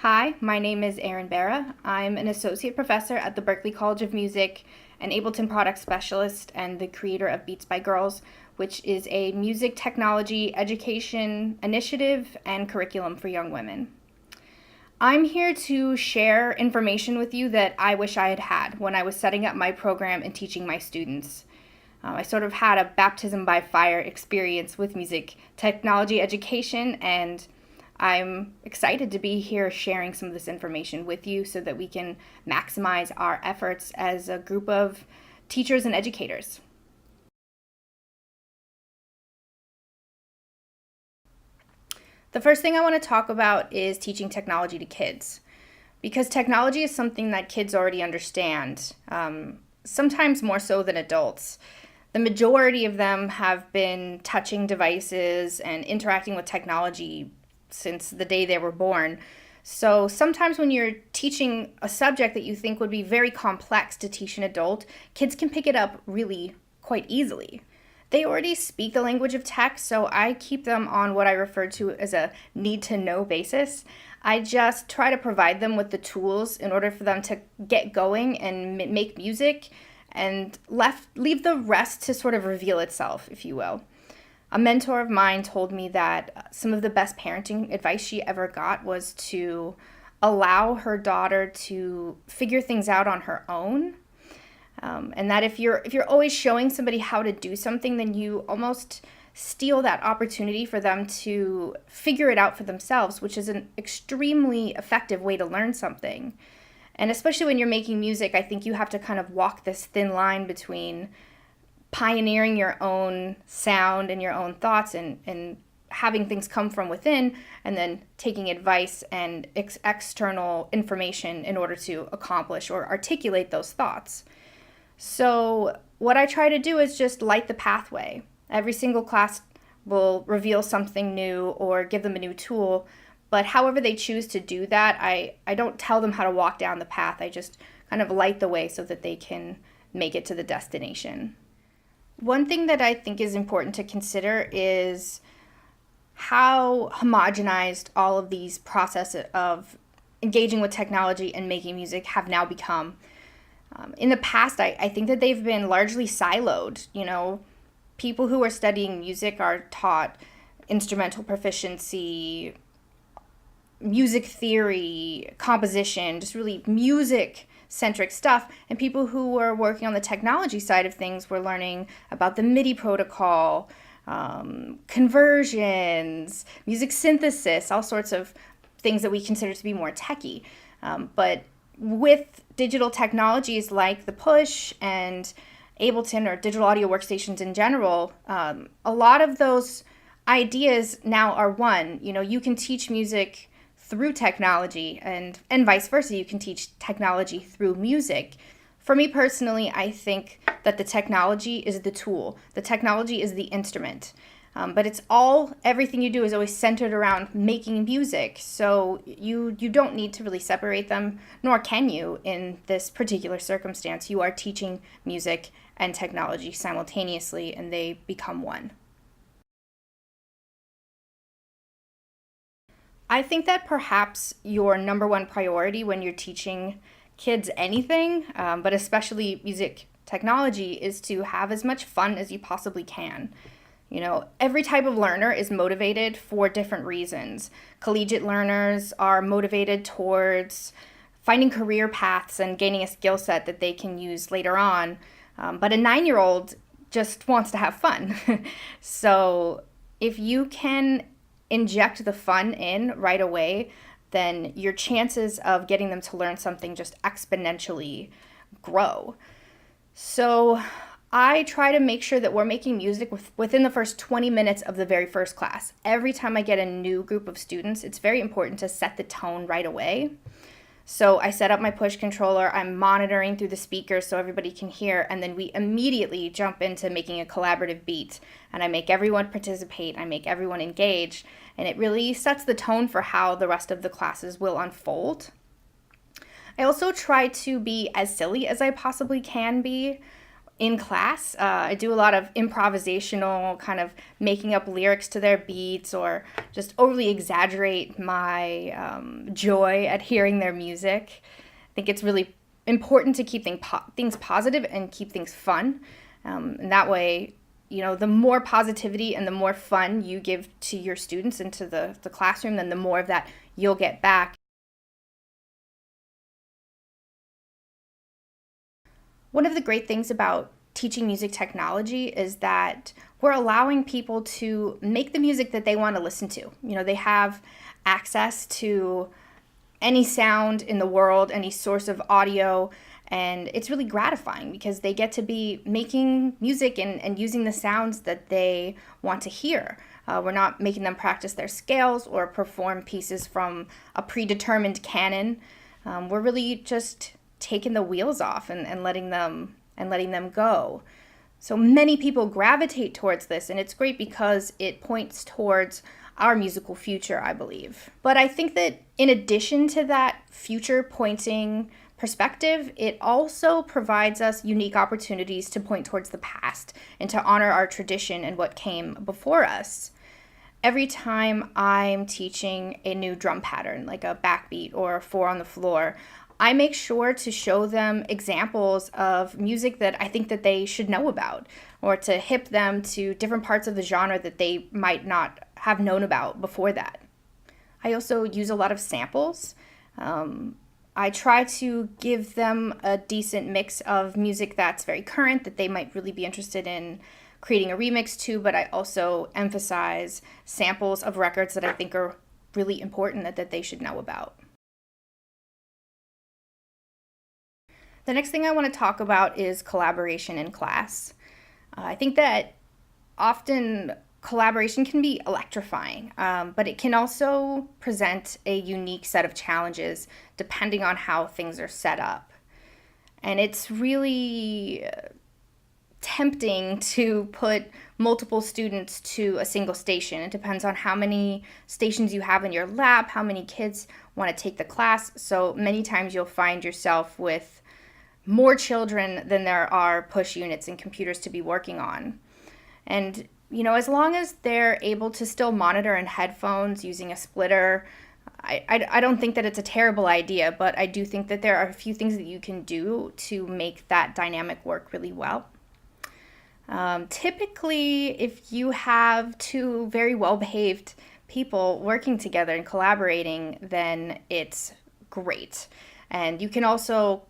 Hi, my name is Erin Barra. I'm an associate professor at the Berklee College of Music, an Ableton product specialist, and the creator of Beats by Girls, which is a music technology education initiative and curriculum for young women. I'm here to share information with you that I wish I had had when I was setting up my program and teaching my students. I sort of had a baptism by fire experience with music technology education, and I'm excited to be here sharing some of this information with you so that we can maximize our efforts as a group of teachers and educators. The first thing I want to talk about is teaching technology to kids, because technology is something that kids already understand, sometimes more so than adults. The majority of them have been touching devices and interacting with technology since the day they were born. So sometimes when you're teaching a subject that you think would be very complex to teach an adult, kids can pick it up really quite easily. They already speak the language of tech, so I keep them on what I refer to as a need to know basis. I just try to provide them with the tools in order for them to get going and make music and leave the rest to sort of reveal itself, if you will. A mentor of mine told me that some of the best parenting advice she ever got was to allow her daughter to figure things out on her own. And that if you're always showing somebody how to do something, then you almost steal that opportunity for them to figure it out for themselves, which is an extremely effective way to learn something. And especially when you're making music, I think you have to kind of walk this thin line between pioneering your own sound and your own thoughts and having things come from within, and then taking advice and external information in order to accomplish or articulate those thoughts. So what I try to do is just light the pathway. Every single class will reveal something new or give them a new tool, but however they choose to do that, I don't tell them how to walk down the path. I just kind of light the way so that they can make it to the destination. One thing that I think is important to consider is how homogenized all of these processes of engaging with technology and making music have now become. In the past, I think that they've been largely siloed. People who are studying music are taught instrumental proficiency, music theory, composition, just really music centric stuff. And people who were working on the technology side of things were learning about the MIDI protocol, conversions, music synthesis, all sorts of things that we consider to be more techy. But with digital technologies like the Push and Ableton or digital audio workstations in general, a lot of those ideas now are one. You can teach music through technology, and vice versa. You can teach technology through music. For me personally, I think that the technology is the tool. The technology is the instrument. But everything you do is always centered around making music. So you don't need to really separate them, nor can you in this particular circumstance. You are teaching music and technology simultaneously, and they become one. I think that perhaps your number one priority when you're teaching kids anything, but especially music technology, is to have as much fun as you possibly can. Every type of learner is motivated for different reasons. Collegiate learners are motivated towards finding career paths and gaining a skill set that they can use later on. But a 9-year-old just wants to have fun. So if you can inject the fun in right away, then your chances of getting them to learn something just exponentially grow. So I try to make sure that we're making music within the first 20 minutes of the very first class. Every time I get a new group of students, it's very important to set the tone right away. So I set up my push controller, I'm monitoring through the speakers so everybody can hear, and then we immediately jump into making a collaborative beat. And I make everyone participate, I make everyone engage, and it really sets the tone for how the rest of the classes will unfold. I also try to be as silly as I possibly can be. in class. I do a lot of improvisational, kind of making up lyrics to their beats, or just overly exaggerate my joy at hearing their music. I think it's really important to keep things positive and keep things fun. And that way, the more positivity and the more fun you give to your students and to the classroom, then the more of that you'll get back. One of the great things about teaching music technology is that we're allowing people to make the music that they want to listen to. They have access to any sound in the world, any source of audio, and it's really gratifying because they get to be making music and using the sounds that they want to hear. We're not making them practice their scales or perform pieces from a predetermined canon. We're really just taking the wheels off and letting them go. So many people gravitate towards this, and it's great because it points towards our musical future, I believe. But I think that in addition to that future pointing perspective, it also provides us unique opportunities to point towards the past and to honor our tradition and what came before us. Every time I'm teaching a new drum pattern, like a backbeat or a 4 on the floor, I make sure to show them examples of music that I think that they should know about, or to hip them to different parts of the genre that they might not have known about before that. I also use a lot of samples. I try to give them a decent mix of music that's very current, that they might really be interested in creating a remix to, but I also emphasize samples of records that I think are really important that they should know about. The next thing I want to talk about is collaboration in class. I think that often collaboration can be electrifying, but it can also present a unique set of challenges depending on how things are set up. And it's really tempting to put multiple students to a single station. It depends on how many stations you have in your lab, how many kids want to take the class. So many times you'll find yourself with more children than there are push units and computers to be working on. And, as long as they're able to still monitor in headphones using a splitter, I don't think that it's a terrible idea, but I do think that there are a few things that you can do to make that dynamic work really well. Typically, if you have two very well-behaved people working together and collaborating, then it's great. And you can also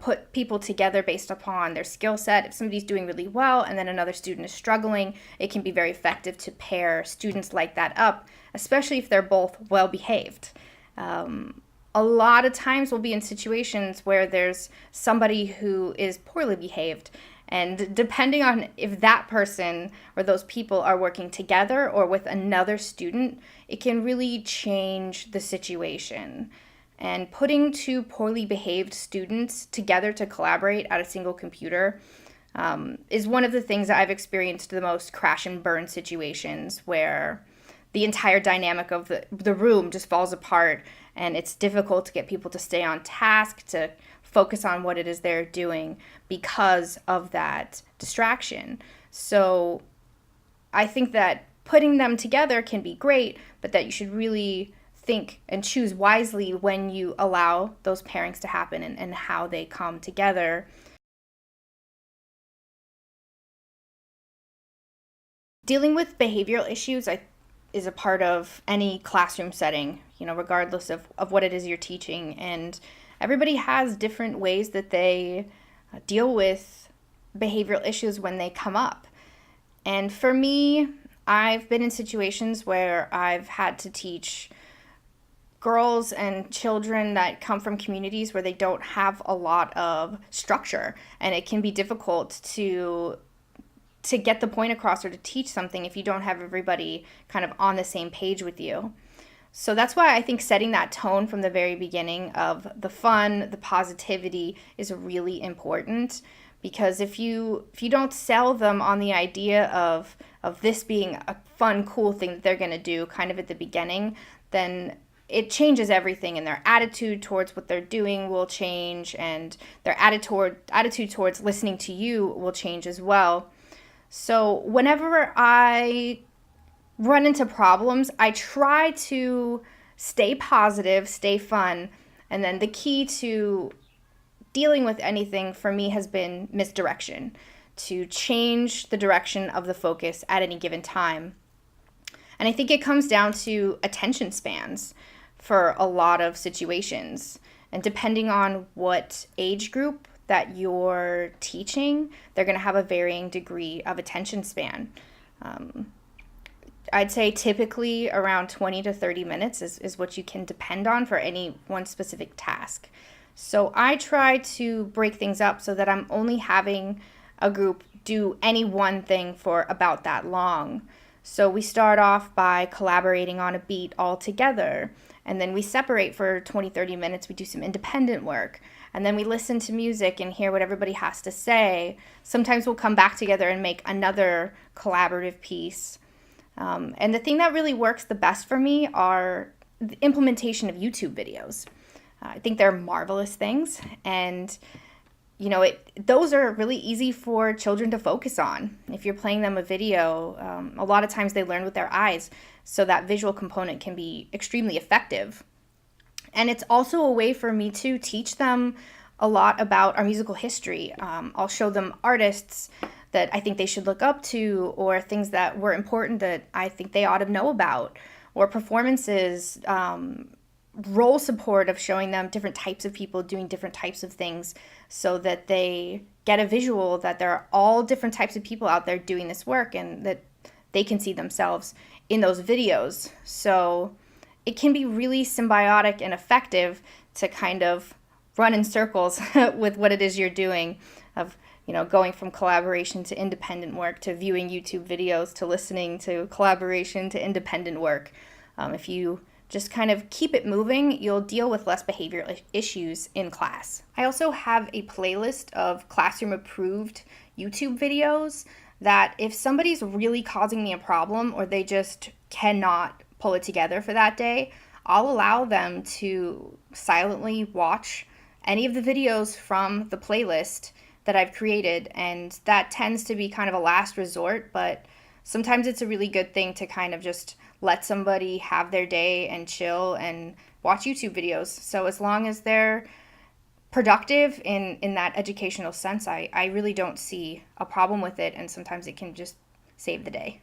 put people together based upon their skill set. If somebody's doing really well and then another student is struggling, it can be very effective to pair students like that up, especially if they're both well behaved. A lot of times we'll be in situations where there's somebody who is poorly behaved, and depending on if that person or those people are working together or with another student, it can really change the situation. And putting two poorly behaved students together to collaborate at a single computer is one of the things that I've experienced the most crash and burn situations, where the entire dynamic of the room just falls apart, and it's difficult to get people to stay on task, to focus on what it is they're doing because of that distraction. So I think that putting them together can be great, but that you should really think and choose wisely when you allow those pairings to happen and how they come together. Dealing with behavioral issues is a part of any classroom setting, regardless of what it is you're teaching. And everybody has different ways that they deal with behavioral issues when they come up. And for me, I've been in situations where I've had to teach girls and children that come from communities where they don't have a lot of structure, and it can be difficult to get the point across or to teach something if you don't have everybody kind of on the same page with you. So that's why I think setting that tone from the very beginning of the fun, the positivity is really important, because if you don't sell them on the idea of this being a fun, cool thing that they're going to do kind of at the beginning, then it changes everything, and their attitude towards what they're doing will change, and their attitude towards listening to you will change as well. So whenever I run into problems, I try to stay positive, stay fun, and then the key to dealing with anything for me has been misdirection, to change the direction of the focus at any given time. And I think it comes down to attention spans for a lot of situations. And depending on what age group that you're teaching, they're going to have a varying degree of attention span. I'd say typically around 20 to 30 minutes is what you can depend on for any one specific task. So I try to break things up so that I'm only having a group do any one thing for about that long. So we start off by collaborating on a beat all together, and then we separate for 20, 30 minutes. We do some independent work, and then we listen to music and hear what everybody has to say. Sometimes we'll come back together and make another collaborative piece. And the thing that really works the best for me are the implementation of YouTube videos. I think they're marvelous things, and those are really easy for children to focus on. If you're playing them a video, a lot of times they learn with their eyes, so that visual component can be extremely effective. And it's also a way for me to teach them a lot about our musical history. I'll show them artists that I think they should look up to, or things that were important that I think they ought to know about, or performances, role support of showing them different types of people doing different types of things, so that they get a visual that there are all different types of people out there doing this work, and that they can see themselves in those videos. So it can be really symbiotic and effective to kind of run in circles with what it is you're doing, of going from collaboration to independent work, to viewing YouTube videos, to listening to collaboration, to independent work. If you just kind of keep it moving, you'll deal with less behavioral issues in class. I also have a playlist of classroom approved YouTube videos that if somebody's really causing me a problem, or they just cannot pull it together for that day, I'll allow them to silently watch any of the videos from the playlist that I've created. And that tends to be kind of a last resort, but sometimes it's a really good thing to kind of just let somebody have their day and chill and watch YouTube videos. So as long as they're productive in that educational sense, I really don't see a problem with it, and sometimes it can just save the day.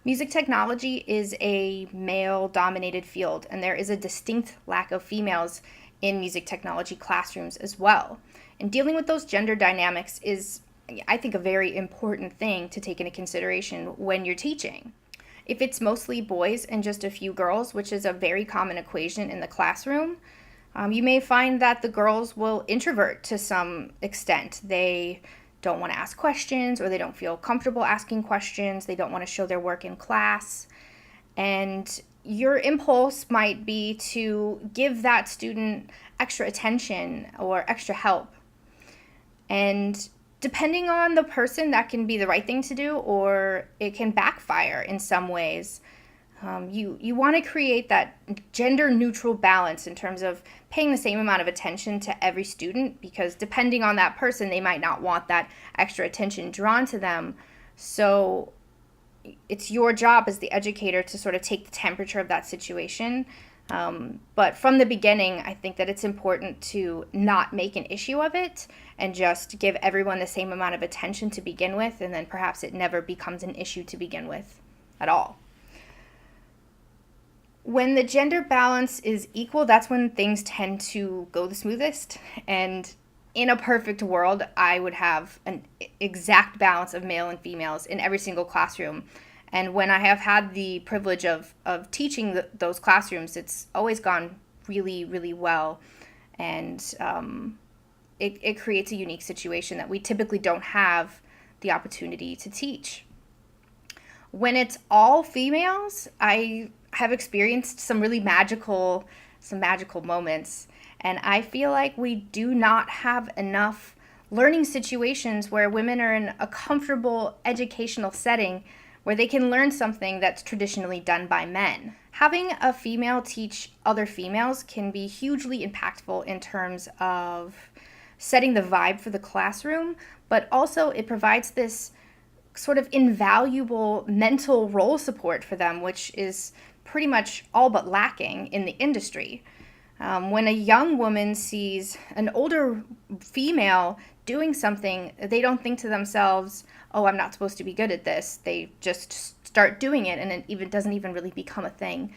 Music technology is a male-dominated field, and there is a distinct lack of females in music technology classrooms as well. And dealing with those gender dynamics is, I think, a very important thing to take into consideration when you're teaching. If it's mostly boys and just a few girls, which is a very common equation in the classroom, you may find that the girls will introvert to some extent. They don't want to ask questions, or they don't feel comfortable asking questions. They don't want to show their work in class. And your impulse might be to give that student extra attention or extra help. And depending on the person, that can be the right thing to do, or it can backfire in some ways. You want to create that gender neutral balance in terms of paying the same amount of attention to every student, because depending on that person, they might not want that extra attention drawn to them. So it's your job as the educator to sort of take the temperature of that situation. But from the beginning, I think that it's important to not make an issue of it, and just give everyone the same amount of attention to begin with, and then perhaps it never becomes an issue to begin with at all. When the gender balance is equal, that's when things tend to go the smoothest. And in a perfect world, I would have an exact balance of male and females in every single classroom. And when I have had the privilege of teaching those classrooms, it's always gone really, really well. And it creates a unique situation that we typically don't have the opportunity to teach. When it's all females, I have experienced some really magical moments. And I feel like we do not have enough learning situations where women are in a comfortable educational setting where they can learn something that's traditionally done by men. Having a female teach other females can be hugely impactful in terms of setting the vibe for the classroom, but also it provides this sort of invaluable mental role support for them, which is pretty much all but lacking in the industry. When a young woman sees an older female doing something, they don't think to themselves, oh, I'm not supposed to be good at this. They just start doing it, and it even doesn't even really become a thing.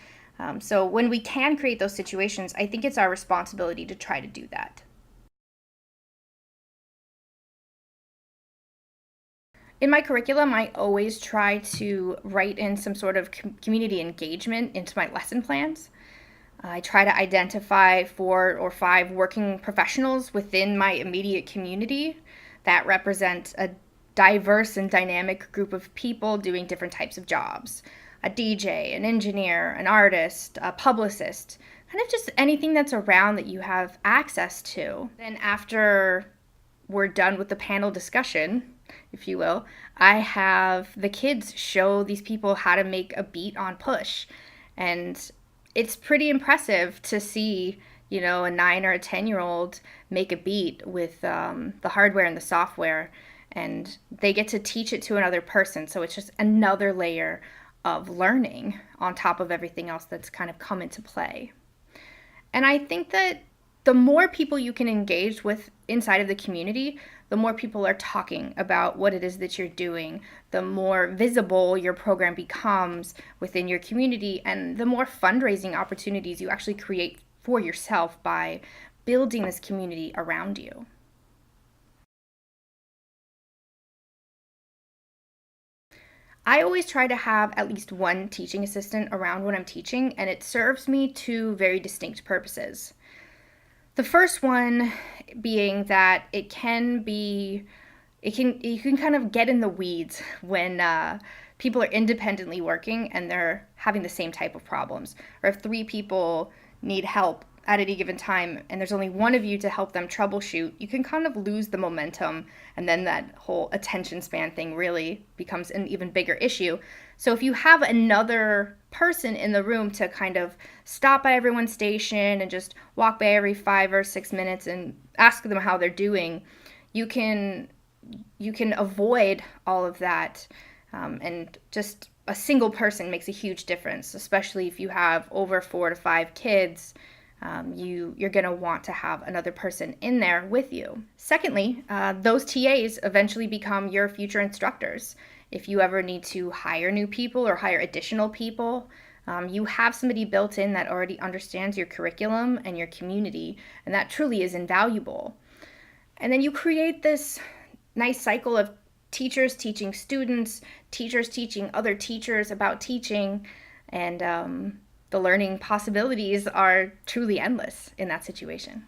So when we can create those situations, I think it's our responsibility to try to do that. In my curriculum, I always try to write in some sort of community engagement into my lesson plans. I try to identify 4 or 5 working professionals within my immediate community that represent a diverse and dynamic group of people doing different types of jobs. A DJ, an engineer, an artist, a publicist, kind of just anything that's around that you have access to. Then after we're done with the panel discussion, if you will, I have the kids show these people how to make a beat on push. And it's pretty impressive to see, a 9 or a 10-year-old make a beat with the hardware and the software. And they get to teach it to another person. So it's just another layer of learning on top of everything else that's kind of come into play. And I think that the more people you can engage with inside of the community, the more people are talking about what it is that you're doing, the more visible your program becomes within your community, and the more fundraising opportunities you actually create for yourself by building this community around you. I always try to have at least one teaching assistant around when I'm teaching, and it serves me 2 very distinct purposes. The first one being that you can kind of get in the weeds when people are independently working and they're having the same type of problems. Or if 3 people need help at any given time and there's only one of you to help them troubleshoot, you can kind of lose the momentum, and then that whole attention span thing really becomes an even bigger issue. So if you have another person in the room to kind of stop by everyone's station and just walk by every 5 or 6 minutes and ask them how they're doing, you can avoid all of that, and just a single person makes a huge difference, especially if you have over 4 to 5 kids. You're going to want to have another person in there with you. Secondly, those TAs eventually become your future instructors. If you ever need to hire new people or hire additional people, you have somebody built in that already understands your curriculum and your community, and that truly is invaluable. And then you create this nice cycle of teachers teaching students, teachers teaching other teachers about teaching, and the learning possibilities are truly endless in that situation.